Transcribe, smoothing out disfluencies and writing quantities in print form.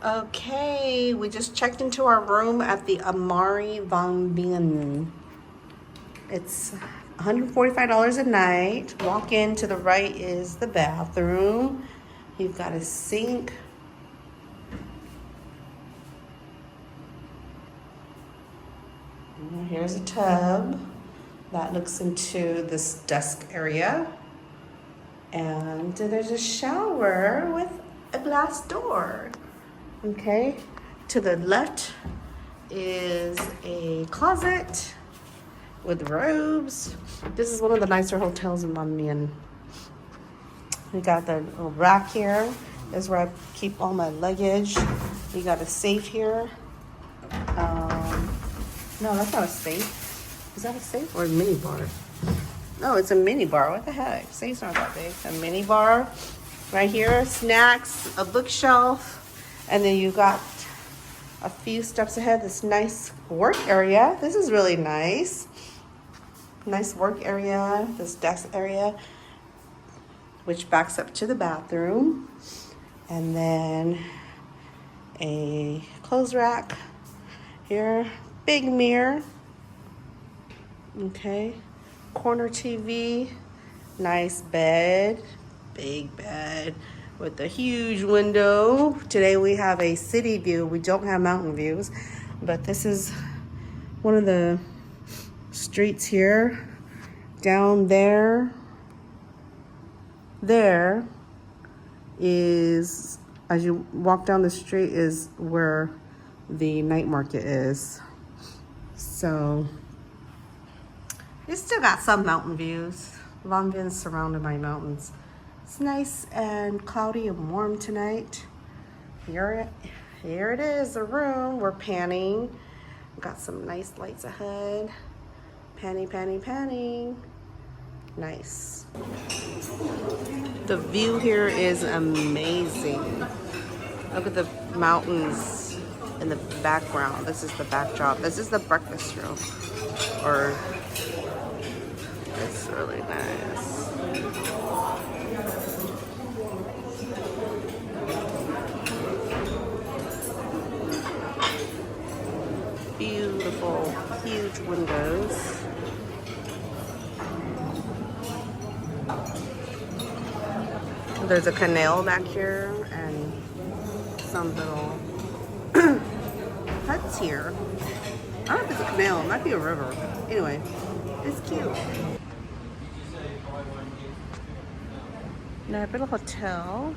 Okay, we just checked into our room at the Amari Vang Vieng. It's $145 a night. Walk in, to the right is the bathroom. You've got a sink. And here's a tub that looks into this desk area. And there's a shower with a glass door. Okay, to the left is a closet with robes. This is one of the nicer hotels in Vang Vieng. We got the little rack here. This is where I keep all my luggage. We got a safe here. No, that's not a safe. Is that a safe or a mini bar? No, it's a mini bar. What the heck? Safe's not that big. A mini bar right here. Snacks, a bookshelf. And then you got a few steps ahead, this nice work area. This is really nice. Nice work area, this desk area, which backs up to the bathroom. And then a clothes rack here, big mirror. Okay, corner TV, nice bed, big bed with a huge window. Today we have a city view. We don't have mountain views, but this is one of the streets here. Down there is, as you walk down the street, is where the night market is. So you still got some mountain views. Vang Vieng is surrounded by mountains. It's nice and cloudy and warm tonight. Here it is, the room. We're panning. Got some nice lights ahead. Panning. Nice. The view here is amazing. Look at the mountains in the background. This is the backdrop. This is the breakfast room. It's really nice. Beautiful, huge windows. There's a canal back here and some little huts here. I don't know if it's a canal, it might be a river. Anyway, it's cute. Now, a little hotel.